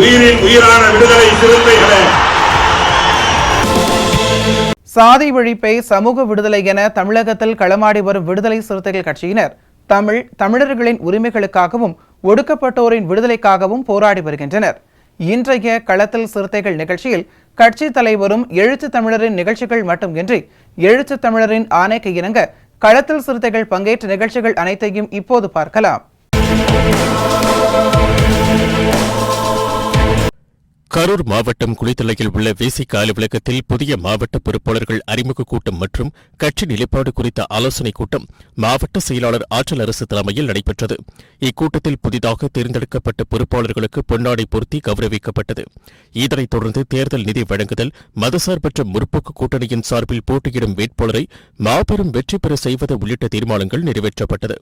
உயிரின் உயிரான விடுதலை சிறுத்தைகளே, சாதி ஒழிப்பை சமூக விடுதலை என தமிழகத்தில் களமாடி வரும் விடுதலை சிறுத்தைகள் கட்சியினர் தமிழர்களின் உரிமைகளுக்காகவும் ஒடுக்கப்பட்டோரின் விடுதலைக்காகவும் போராடி வருகின்றனர். இன்றைய களத்தில் சிறுத்தைகள் நிகழ்ச்சியில் கட்சி தலைவரும் எழுத்து தமிழரின் நிகழ்ச்சிகள் மட்டுமின்றி எழுத்து தமிழரின் ஆணைக்கு இணங்க களத்தில் சிறுத்தைகள் பங்கேற்ற நிகழ்ச்சிகள் அனைத்தையும் இப்போது பார்க்கலாம். கரூர் மாவட்டம் குளித்தலையில் உள்ள விசிக அலுவலகத்தில் புதிய மாவட்ட பொறுப்பாளர்கள் அறிமுக கூட்டம் மற்றும் கட்சி நிலைப்பாடு குறித்த ஆலோசனைக் கூட்டம் மாவட்ட செயலாளர் ஆற்றல் அரசு தலைமையில் நடைபெற்றது. இக்கூட்டத்தில் புதிதாக தேர்ந்தெடுக்கப்பட்ட பொறுப்பாளர்களுக்கு பொன்னாடை பொருத்தி கௌரவிக்கப்பட்டது. இதனைத் தொடர்ந்து தேர்தல் நிதி வழங்குதல், மதசார்பற்ற முற்போக்கு கூட்டணியின் சார்பில் போட்டியிடும் வேட்பாளரை மாபெரும் வெற்றி பெற செய்வது உள்ளிட்ட தீர்மானங்கள் நிறைவேற்றப்பட்டது.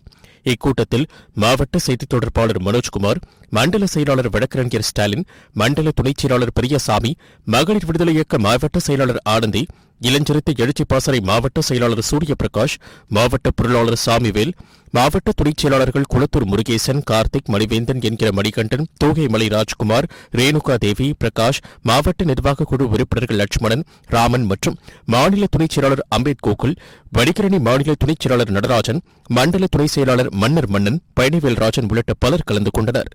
இக்கூட்டத்தில் மாவட்ட செய்தித் தொடர்பாளர் மனோஜ்குமார், மண்டல செயலாளர் வழக்கறிஞர் ஸ்டாலின், மண்டல துணைச் செயலாளர் பெரியசாமி, மகளிர் விடுதலை இயக்க மாவட்ட செயலாளர் ஆனந்தி, இளஞ்சிறுத்தை எழுச்சி பாசறை மாவட்ட செயலாளர் சூரியபிரகாஷ், மாவட்ட பொருளாளர் சாமிவேல், மாவட்ட துணைச் செயலாளர்கள் குளத்தூர் முருகேசன், கார்த்திக், மணிவேந்தன் என்கிற மணிகண்டன், தோகைமலை ராஜ்குமார், ரேணுகா தேவி, பிரகாஷ், மாவட்ட நிர்வாக குழு உறுப்பினர்கள் லட்சுமணன், ராமன் மற்றும் மாநில துணைச் செயலாளர் அம்பேத் கோகுல், வடிகரணி மாநில துணைச் செயலாளர் நடராஜன், மண்டல துணை செயலாளர் மன்னர் மன்னன், பழனிவேல் ராஜன் உள்ளிட்ட பலர் கலந்து கொண்டனர்.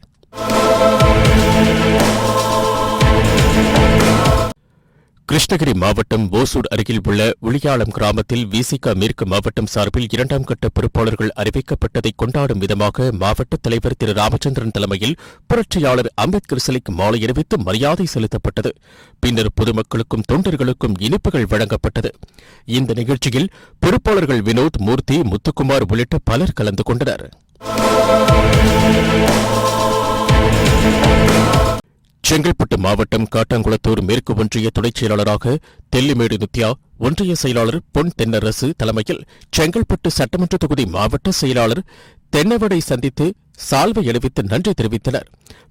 கிருஷ்ணகிரி மாவட்டம் ஓசூர் அருகில் உள்ள உளியாளம் கிராமத்தில் விசிக மேற்கு மாவட்டம் சார்பில் 2ஆம் கட்ட பொறுப்பாளர்கள் அறிவிக்கப்பட்டதை கொண்டாடும் விதமாக மாவட்ட தலைவர் திரு ராமச்சந்திரன் தலைமையில் புரட்சியாளர் அம்பேத்கர் சிலைக்கு மாலை அணிவித்து மரியாதை செலுத்தப்பட்டது. பின்னர் பொதுமக்களுக்கும் தொண்டர்களுக்கும் இனிப்புகள் வழங்கப்பட்டது. இந்த நிகழ்ச்சியில் பொறுப்பாளர்கள் வினோத், மூர்த்தி, முத்துக்குமார் உள்ளிட்ட பலர் கலந்து கொண்டனர். செங்கல்பட்டு மாவட்டம் காட்டாங்குளத்தூர் மேற்கு ஒன்றிய துணைச் செயலாளராக தெல்லிமேடு நித்யா, ஒன்றிய செயலாளர் பொன் தென்னரசு தலைமையில் செங்கல்பட்டு சட்டமன்ற தொகுதி மாவட்ட செயலாளர் தென்னவடை சந்தித்து சால்வை அணிவித்து நன்றி தெரிவித்தனர்.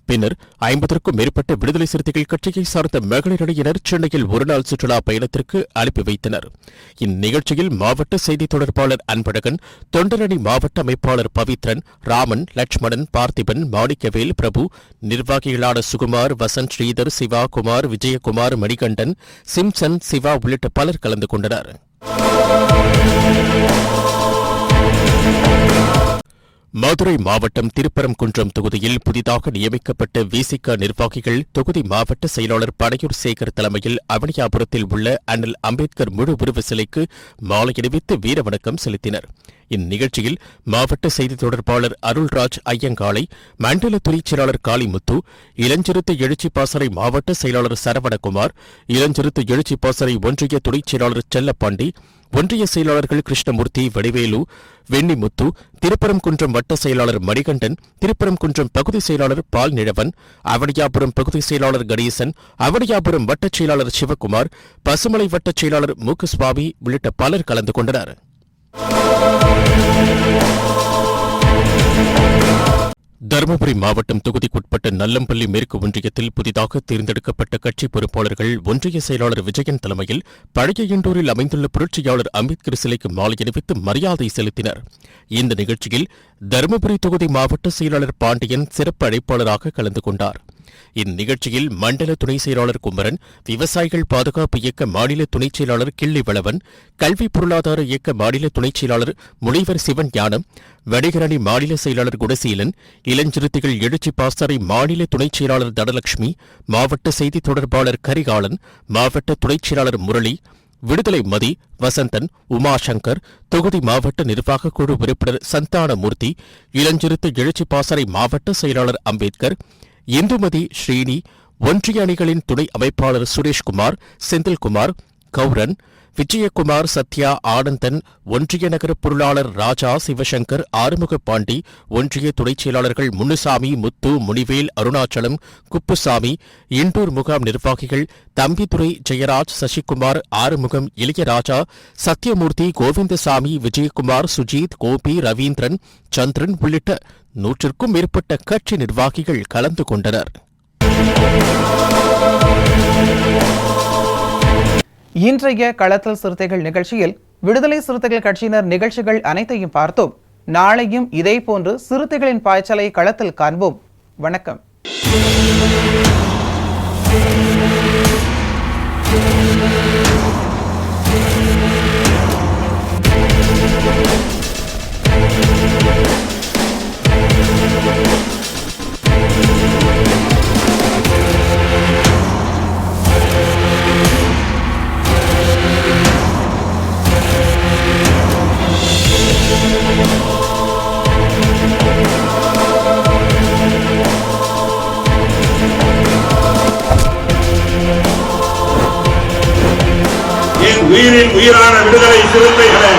பின்னர் 50க்கும் மேற்பட்ட விடுதலை சிறுத்தைகள் கட்சியை சார்ந்த மகளிர் அணியினர் சென்னையில் ஒருநாள் சுற்றுலா பயணத்திற்கு அனுப்பி வைத்தனர். இந்நிகழ்ச்சியில் மாவட்ட செய்தித் தொடர்பாளர் அன்பழகன், தொண்டரணி மாவட்ட அமைப்பாளர் பவித்ரன், ராமன், லட்சுமணன், பார்த்திபன், மாணிக்கவேல், பிரபு, நிர்வாகிகளான சுகுமார், வசந்த், ஸ்ரீதர், சிவா, குமார், விஜயகுமார், மணிகண்டன், சிம்சன், சிவா உள்ளிட்ட பலர் கலந்து கொண்டனர். மதுரை மாவட்டம் திருப்பரங்குன்றம் தொகுதியில் புதிதாக நியமிக்கப்பட்ட விசிக நிர்வாகிகள் தொகுதி மாவட்ட செயலாளர் படையூர் சேகர் தலைமையில் அவனியாபுரத்தில் உள்ள அண்ணல் அம்பேத்கர் முழு உருவ சிலைக்கு மாலை அணிவித்து வீரவணக்கம் செலுத்தினர். இந்நிகழ்ச்சியில் மாவட்ட செய்தித் தொடர்பாளர் அருள்ராஜ் ஐயங்காளை, மண்டல துணைச் செயலாளர் காளிமுத்து, இளஞ்சிறுத்தை எழுச்சி பாசறை மாவட்ட செயலாளர் சரவணகுமார், இளஞ்சிறுத்தை எழுச்சி பாசறை ஒன்றிய துணைச் செயலாளர் செல்லப்பாண்டி, ஒன்றிய செயலாளர்கள் கிருஷ்ணமூர்த்தி, வடிவேலு, வெண்ணிமுத்து, திருப்பரங்குன்றம் வட்ட செயலாளர் மணிகண்டன், திருப்பரங்குன்றம் பகுதி செயலாளர் பால் நிழவன், அவனியாபுரம் பகுதி செயலாளர் கணேசன், அவனியாபுரம் வட்டச் செயலாளர் சிவக்குமார், பசுமலை வட்டச் செயலாளர் மூக்குசுவாமி உள்ளிட்ட பலர் கலந்து கொண்டனர். தருமபுரி மாவட்டம் தொகுதிக்குட்பட்ட நல்லம்பள்ளி மேற்கு ஒன்றியத்தில் புதிதாக தேர்ந்தெடுக்கப்பட்ட கட்சி பொறுப்பாளர்கள் ஒன்றிய செயலாளர் விஜயன் தலைமையில் பழைய எண்டூரில் அமைந்துள்ள புரட்சியாளர் அம்பேத்கர் சிலைக்கு மாலை அணிவித்து மரியாதை செலுத்தினர். இந்த நிகழ்ச்சியில் தருமபுரி தொகுதி மாவட்ட செயலாளர் பாண்டியன் சிறப்பு அழைப்பாளராக கலந்து கொண்டார். இந்நிகழ்ச்சியில் மண்டல துணை செயலாளர் குமரன், விவசாயிகள் பாதுகாப்பு இயக்க மாநில துணைச் செயலாளர் கிள்ளிவளவன், கல்வி பொருளாதார இயக்க மாநில துணைச் செயலாளர் முனைவர் சிவன் ஞானம், வடிகரணி மாநில செயலாளர் குணசீலன், இளஞ்சிறுத்தைகள் எழுச்சி பாசறை மாநில துணைச் செயலாளர் தனலட்சுமி, மாவட்ட செய்தித் தொடர்பாளர் கரிகாலன், மாவட்ட துணைச் செயலாளர் முரளி, விடுதலை மதி, வசந்தன், உமாசங்கர், தொகுதி மாவட்ட நிர்வாக குழு உறுப்பினர் சந்தானமூர்த்தி, இளஞ்சிறுத்தை எழுச்சி பாசறை மாவட்ட செயலாளர் அம்பேத்கர், இந்துமதி, ஸ்ரீனி, ஒன்றிய அணிகளின் துணை அமைப்பாளர் சுரேஷ்குமார், செந்தில்குமார், கௌரன், விஜயகுமார், சத்யா, ஆனந்தன், ஒன்றிய நகர பொருளாளர் ராஜா, சிவசங்கர், ஆறுமுக பாண்டி, ஒன்றிய துணைச் செயலாளர்கள் முன்னுசாமி, முத்து, முனிவேல், அருணாச்சலம், குப்புசாமி, இண்டூர் முகாம் நிர்வாகிகள் தம்பிதுரை, ஜெயராஜ், சசிகுமார், ஆறுமுகம், இளையராஜா, சத்யமூர்த்தி, கோவிந்தசாமி, விஜயகுமார், சுஜித், கோபி, ரவீந்திரன், சந்திரன் உள்ளிட்ட 100க்கும் மேற்பட்ட கட்சி நிர்வாகிகள் கலந்து கொண்டனர். இன்றைய களத்தில் சிறுத்தைகள் நிகழ்ச்சியில் விடுதலை சிறுத்தைகள் கட்சியினர் நிகழ்ச்சிகள் அனைத்தையும் பார்த்தோம். நாளையும் இதேபோன்று சிறுத்தைகளின் பாய்ச்சலை களத்தில் காண்போம். வணக்கம். என் உயிரின் உயிரான விடுதலை சிறுத்தைகளே,